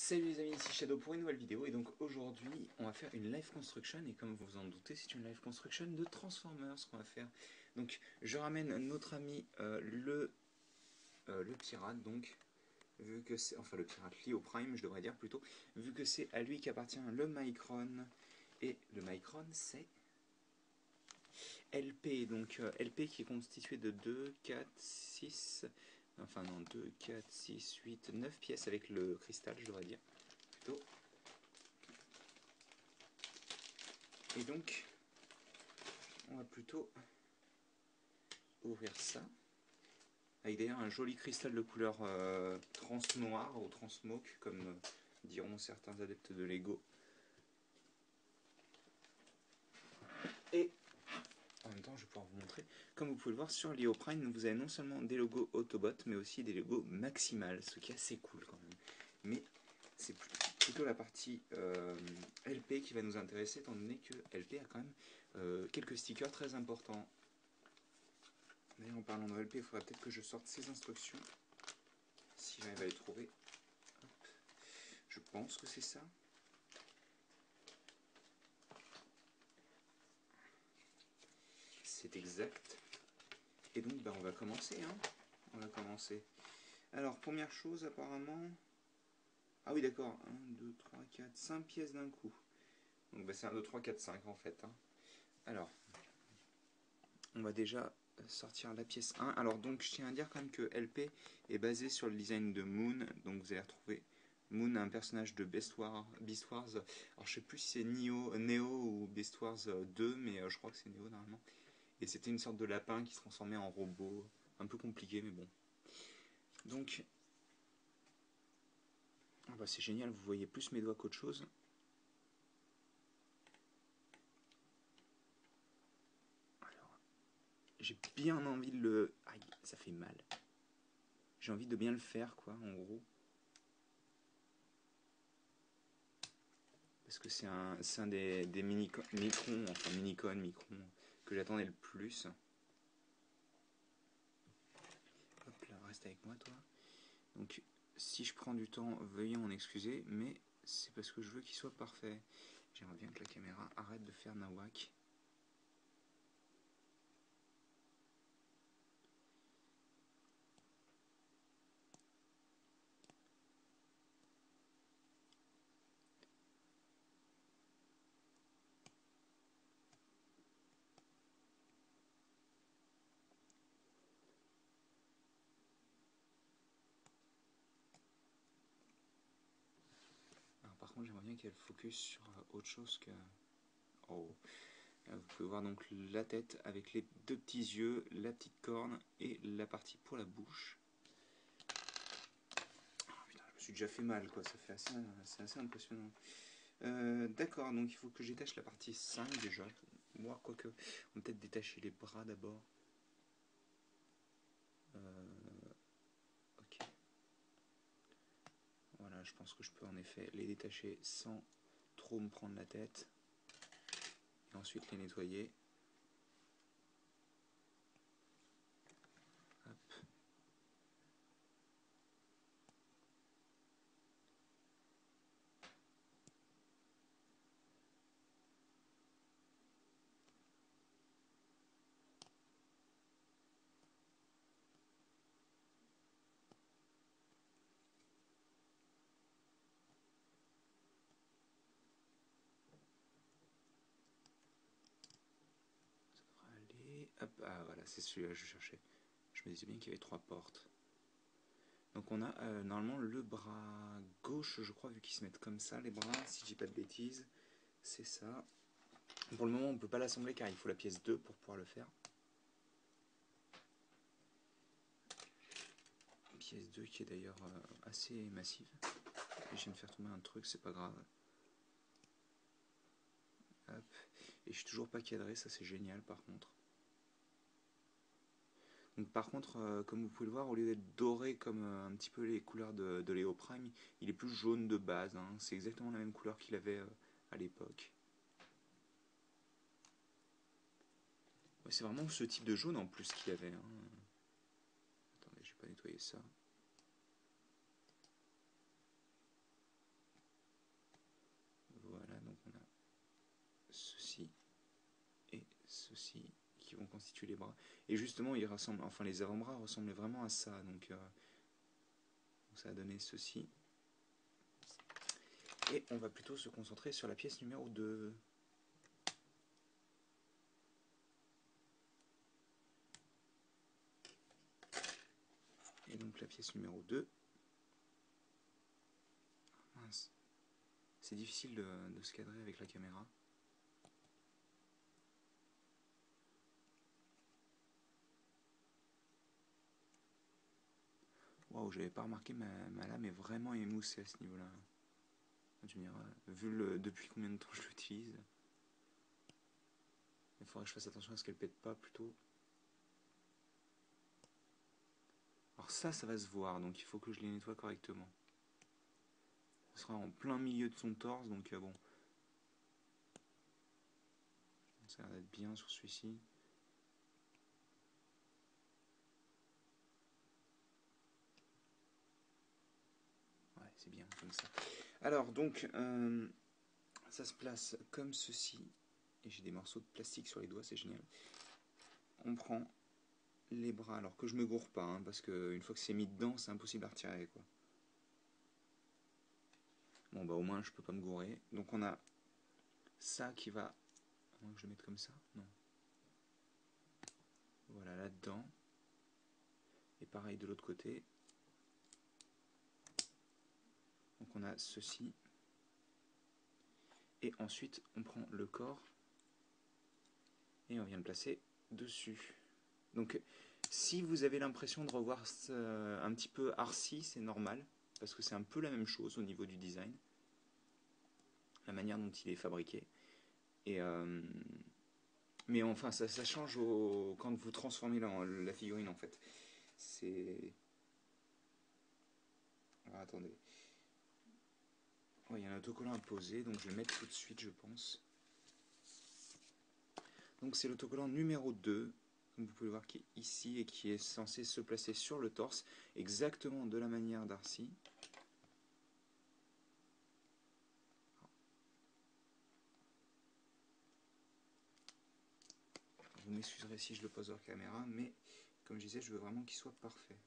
Salut les amis, ici Shadow pour une nouvelle vidéo et donc aujourd'hui on va faire une live construction et comme vous vous en doutez c'est une live construction de Transformers qu'on va faire. Donc je ramène notre ami le pirate donc vu que c'est enfin le pirate Leo Prime je devrais dire plutôt vu que c'est à lui qu'appartient le Micron et le Micron c'est LP donc LP qui est constitué de 2, 4, 6 enfin non 2, 4, 6, 8, 9 pièces avec le cristal je devrais dire plutôt. Et donc, on va plutôt ouvrir ça, avec d'ailleurs un joli cristal de couleur trans-noir ou trans-smoke, comme diront certains adeptes de Lego. Et en même temps, je vais pouvoir vous montrer, comme vous pouvez le voir sur Leo Prime, vous avez non seulement des logos Autobot, mais aussi des logos Maximal, ce qui est assez cool quand même. Mais c'est plutôt la partie LP qui va nous intéresser, étant donné que LP a quand même quelques stickers très importants. D'ailleurs, en parlant de LP, il faudrait peut-être que je sorte ces instructions, si j'arrive à les trouver. Hop. Je pense que c'est ça. C'est exact. Et donc, on va commencer. Hein. On va commencer. Alors, première chose, apparemment... Ah oui, d'accord. 1, 2, 3, 4, 5 pièces d'un coup. Donc, c'est 1, 2, 3, 4, 5 en fait. Hein. Alors, on va déjà sortir la pièce 1. Alors, donc, je tiens à dire quand même que LP est basé sur le design de Moon. Donc, vous allez retrouver Moon, un personnage de Beast Wars. Alors, je sais plus si c'est Neo ou Beast Wars 2, mais je crois que c'est Neo normalement. Et c'était une sorte de lapin qui se transformait en robot. Un peu compliqué, mais bon. Donc, c'est génial, vous voyez plus mes doigts qu'autre chose. Alors, j'ai bien envie de le... Aïe, ça fait mal. J'ai envie de bien le faire, quoi, en gros. Parce que c'est un des microns, enfin microns, que j'attendais le plus. Hop là, reste avec moi, toi. Donc, si je prends du temps, veuillez m'en excuser, mais c'est parce que je veux qu'il soit parfait. J'aimerais bien que la caméra arrête de faire nawak. Alors, par contre, j'aimerais bien qu'elle focus sur autre chose que... Oh. Vous pouvez voir donc la tête avec les deux petits yeux, la petite corne et la partie pour la bouche. Oh, putain, je me suis déjà fait mal, quoi. Ça fait c'est assez impressionnant. D'accord, donc il faut que je détache la partie 5 déjà. Moi, quoique, on va peut-être détacher les bras d'abord. Ok. Voilà, je pense que je peux en effet les détacher sans trop me prendre la tête. Et ensuite les nettoyer. Hop. Allez, hop, ah voilà, c'est celui-là que je cherchais. Je me disais bien qu'il y avait 3 portes. Donc on a normalement le bras gauche, je crois, vu qu'ils se mettent comme ça, les bras, si je dis pas de bêtises, c'est ça. Pour le moment, on ne peut pas l'assembler car il faut la pièce 2 pour pouvoir le faire. Pièce 2 qui est d'ailleurs assez massive. Et je viens de faire tomber un truc, c'est pas grave. Hop. Et je suis toujours pas cadré, ça c'est génial par contre. Donc par contre, comme vous pouvez le voir, au lieu d'être doré comme un petit peu les couleurs de Leo Prime, il est plus jaune de base. Hein. C'est exactement la même couleur qu'il avait à l'époque. Ouais, c'est vraiment ce type de jaune en plus qu'il avait. Hein. Attendez, je vais pas nettoyer ça. Et justement, ils ressemblent, enfin les avant-bras ressemblaient vraiment à ça. Donc ça a donné ceci. Et on va plutôt se concentrer sur la pièce numéro 2. Et donc la pièce numéro 2. Mince. C'est difficile de se cadrer avec la caméra. Waouh, j'avais pas remarqué, ma lame est vraiment émoussée à ce niveau-là. Tu me diras, vu depuis combien de temps je l'utilise, il faudrait que je fasse attention à ce qu'elle pète pas plutôt. Alors ça va se voir, donc il faut que je les nettoie correctement. Ce sera en plein milieu de son torse, donc bon. Ça va être bien sur celui-ci. Ouais, c'est bien comme ça. Alors donc, ça se place comme ceci. Et j'ai des morceaux de plastique sur les doigts, c'est génial. On prend les bras, alors que je me gourre pas, hein, parce qu'une fois que c'est mis dedans, c'est impossible à retirer, quoi. Bon, bah au moins, je peux pas me gourer. Donc on a ça qui va... À moins que je le mette comme ça. Non. Voilà, là-dedans. Et pareil de l'autre côté. Donc on a ceci. Et ensuite, on prend le corps. Et on vient le placer dessus. Donc, si vous avez l'impression de revoir un petit peu arci, c'est normal. Parce que c'est un peu la même chose au niveau du design. La manière dont il est fabriqué. Et... mais enfin, ça change quand vous transformez la figurine, en fait. C'est... Alors, attendez. Ouais, il y a un autocollant à poser, donc je vais le mettre tout de suite, je pense. Donc c'est l'autocollant numéro 2, comme vous pouvez le voir, qui est ici et qui est censé se placer sur le torse, exactement de la manière d'Arcy. Vous m'excuserez si je le pose hors caméra, mais comme je disais, je veux vraiment qu'il soit parfait.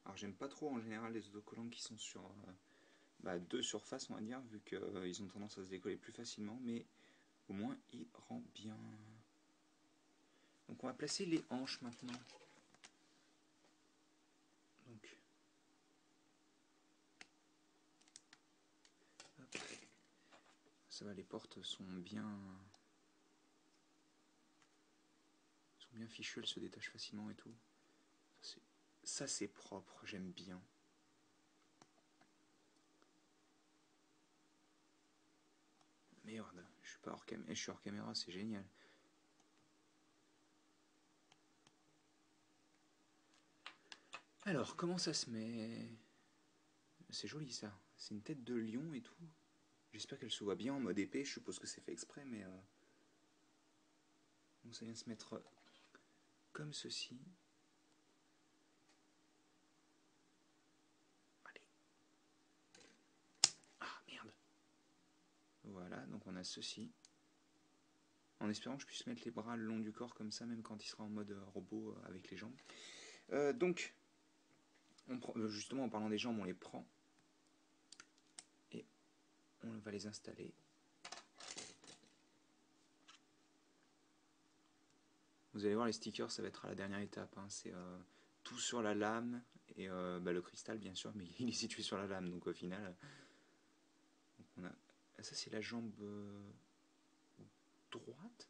Alors j'aime pas trop en général les autocollants qui sont sur deux surfaces, on va dire, vu qu'ils ont tendance à se décoller plus facilement, mais au moins il rend bien. Donc on va placer les hanches maintenant. Donc, hop. Ça va, les portes sont bien fichues, elles se détachent facilement et tout. Ça c'est propre, j'aime bien. Merde, je suis hors caméra, c'est génial. Alors, comment ça se met? C'est joli ça. C'est une tête de lion et tout. J'espère qu'elle se voit bien en mode épée. Je suppose que c'est fait exprès, mais... Donc ça vient se mettre comme ceci. Allez. Ah, merde. Voilà, donc on a ceci. En espérant que je puisse mettre les bras le long du corps comme ça, même quand il sera en mode robot avec les jambes. Donc, justement en parlant des jambes, on les prend. Et on va les installer. Vous allez voir, les stickers, ça va être à la dernière étape. Hein. C'est tout sur la lame et le cristal, bien sûr, mais il est situé sur la lame. Donc au final, donc on a... ça, c'est la jambe droite.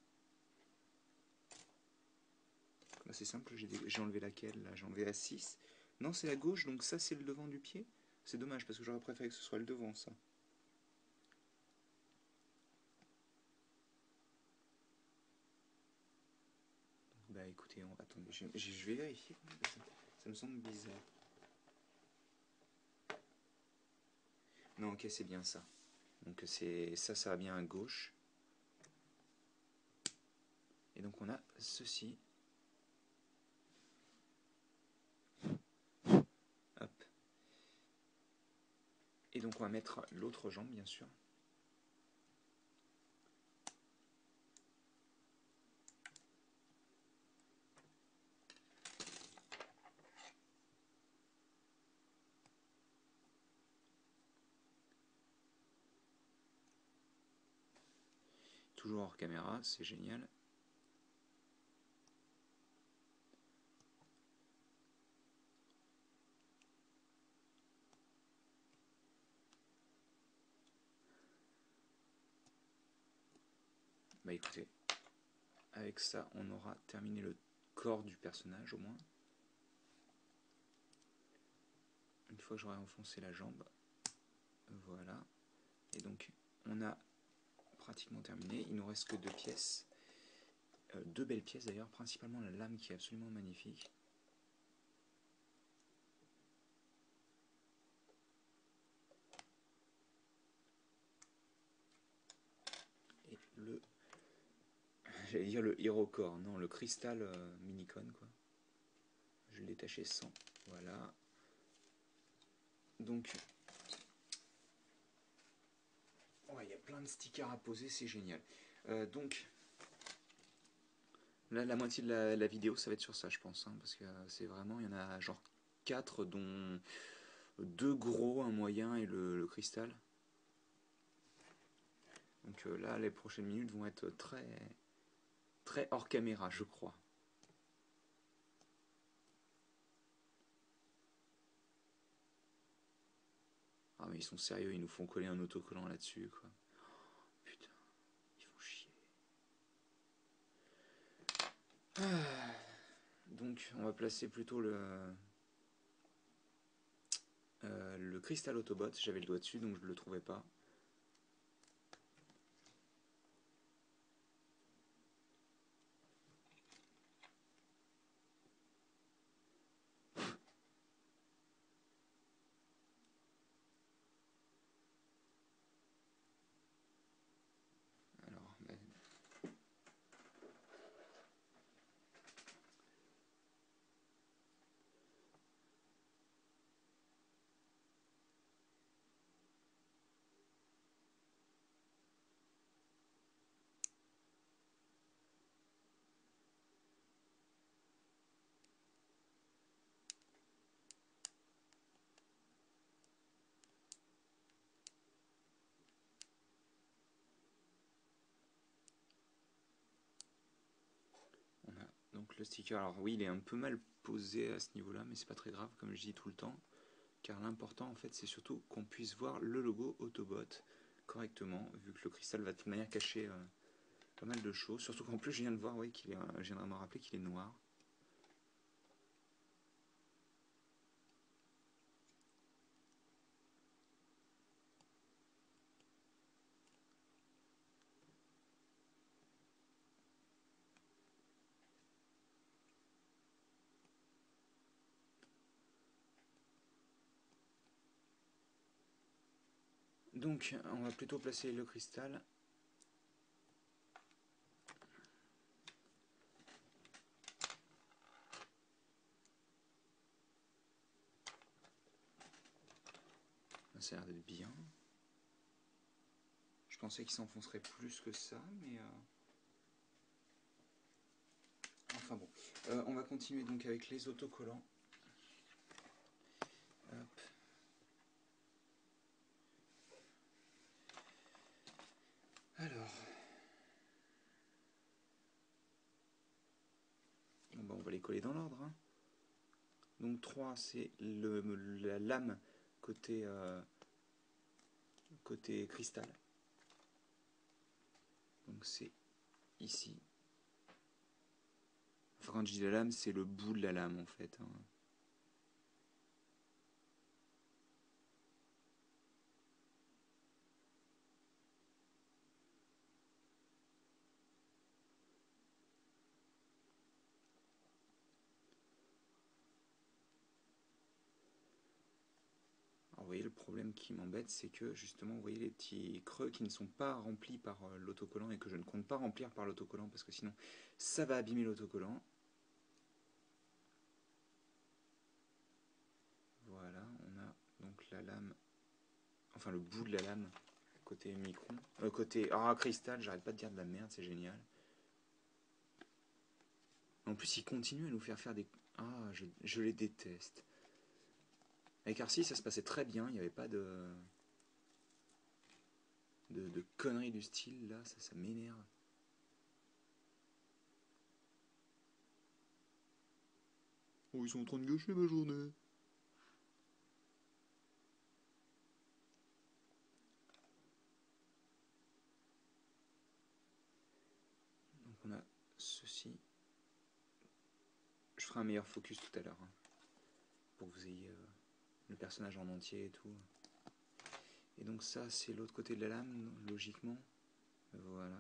C'est simple, j'ai enlevé laquelle là? J'ai enlevé la 6. Non, c'est la gauche, donc ça, c'est le devant du pied. C'est dommage, parce que j'aurais préféré que ce soit le devant, ça. Bah écoutez, attendez, je vais vérifier. Ça me semble bizarre. Non, ok, c'est bien ça. Donc ça va bien à gauche. Et donc on a ceci. Hop. Et donc on va mettre l'autre jambe, bien sûr. Toujours hors caméra, c'est génial. Bah écoutez, avec ça, on aura terminé le corps du personnage au moins. Une fois que j'aurai enfoncé la jambe, voilà. Et donc, on a pratiquement terminé. Il nous reste que deux pièces. Deux belles pièces d'ailleurs, principalement la lame qui est absolument magnifique. Et le... J'allais dire le Hero Core, non, le cristal Minicon, quoi. Je vais le détacher sans. Voilà. Donc, ouais, il y a plein de stickers à poser, c'est génial. Donc, là, la moitié de la vidéo, ça va être sur ça, je pense. Hein, parce que c'est vraiment, il y en a genre 4, dont 2 gros, un moyen et le cristal. Donc là, les prochaines minutes vont être très, très hors caméra, je crois. Ah mais ils sont sérieux, ils nous font coller un autocollant là-dessus, quoi. Putain, ils font chier. Donc on va placer plutôt le cristal Autobot. J'avais le doigt dessus, donc je ne le trouvais pas. Alors, ben, on a donc le sticker. Alors oui, il est un peu mal posé à ce niveau-là, mais c'est pas très grave, comme je dis tout le temps. Car l'important, en fait, c'est surtout qu'on puisse voir le logo Autobot correctement, vu que le cristal va de toute manière cacher pas mal de choses. Surtout qu'en plus, je viens de voir, oui, je viens de me rappeler qu'il est noir. Donc, on va plutôt placer le cristal. Ça a l'air d'être bien. Je pensais qu'il s'enfoncerait plus que ça, mais... Enfin bon. On va continuer donc avec les autocollants. Hop. Alors... Bon, bah, on va les coller dans l'ordre. Hein. Donc 3, c'est la lame côté, côté cristal. Donc c'est ici. Enfin, quand je dis la lame, c'est le bout de la lame en fait. Hein. Alors, vous voyez, le problème qui m'embête, c'est que justement, vous voyez les petits creux qui ne sont pas remplis par l'autocollant et que je ne compte pas remplir par l'autocollant parce que sinon, ça va abîmer l'autocollant. Voilà, on a donc la lame, enfin le bout de la lame, côté micron, côté cristal, j'arrête pas de dire de la merde, c'est génial. En plus, il continue à nous faire des... Ah, je les déteste. Avec Arcy, ça se passait très bien, il n'y avait pas de conneries du style, là, ça m'énerve. Oh, ils sont en train de gâcher ma journée. Donc on a ceci. Je ferai un meilleur focus tout à l'heure, hein, pour que vous ayez le personnage en entier et tout. Et donc ça, c'est l'autre côté de la lame, logiquement. Voilà.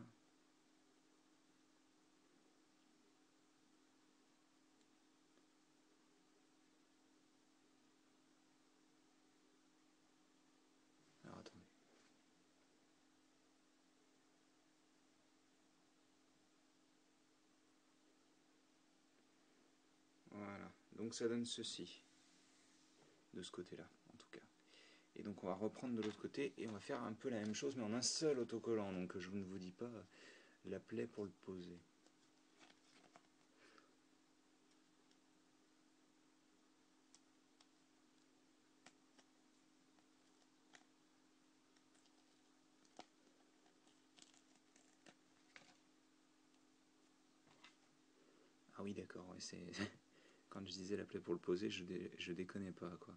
Alors attendez. Voilà. Donc ça donne ceci. De ce côté-là, en tout cas. Et donc on va reprendre de l'autre côté et on va faire un peu la même chose mais en un seul autocollant. Donc je ne vous dis pas la plaie pour le poser. Ah oui d'accord, ouais, c'est... Quand je disais la plaie pour le poser, je déconnais pas quoi.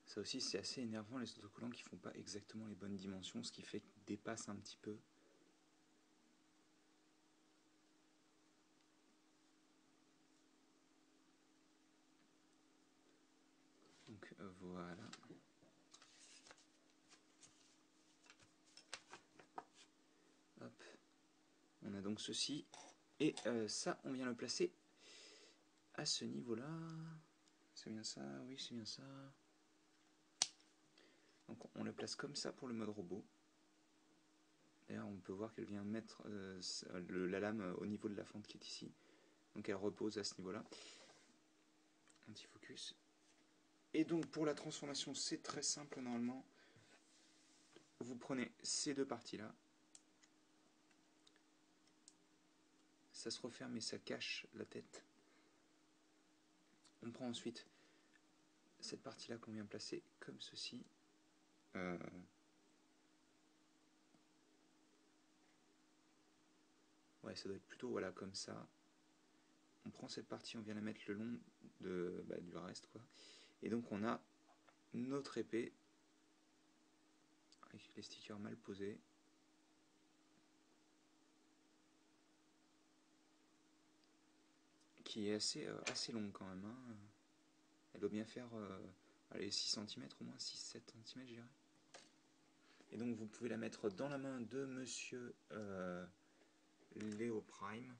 Ça aussi c'est assez énervant les autocollants qui font pas exactement les bonnes dimensions, ce qui fait qu'ils dépassent un petit peu. Donc voilà. Hop. On a donc ceci. Et ça, on vient le placer à ce niveau-là. C'est bien ça, oui c'est bien ça. Donc on le place comme ça pour le mode robot. D'ailleurs on peut voir qu'elle vient mettre la lame au niveau de la fente qui est ici. Donc elle repose à ce niveau-là. Anti-focus. Et donc pour la transformation c'est très simple normalement. Vous prenez ces deux parties-là. Ça se referme et ça cache la tête. On prend ensuite cette partie-là qu'on vient placer comme ceci. Ouais, ça doit être plutôt voilà, comme ça. On prend cette partie, on vient la mettre le long du reste, quoi. Et donc on a notre épée, avec les stickers mal posés. Qui est assez longue quand même. Hein. Elle doit bien faire allez, 6 cm au moins, 6-7 cm je dirais. Et donc vous pouvez la mettre dans la main de monsieur Léo Prime.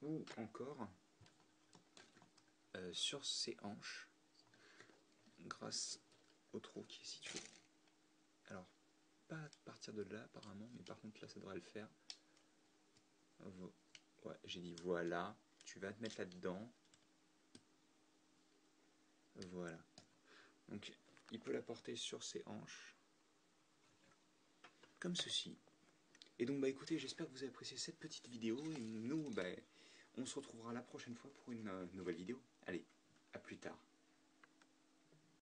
Ou encore sur ses hanches, grâce au trou qui est situé. Alors, pas à partir de là apparemment, mais par contre là ça devrait le faire. Ouais, j'ai dit voilà, tu vas te mettre là-dedans. Voilà. Donc il peut la porter sur ses hanches. Comme ceci. Et donc bah écoutez, j'espère que vous avez apprécié cette petite vidéo. Et nous, on se retrouvera la prochaine fois pour une nouvelle vidéo. Allez, à plus tard.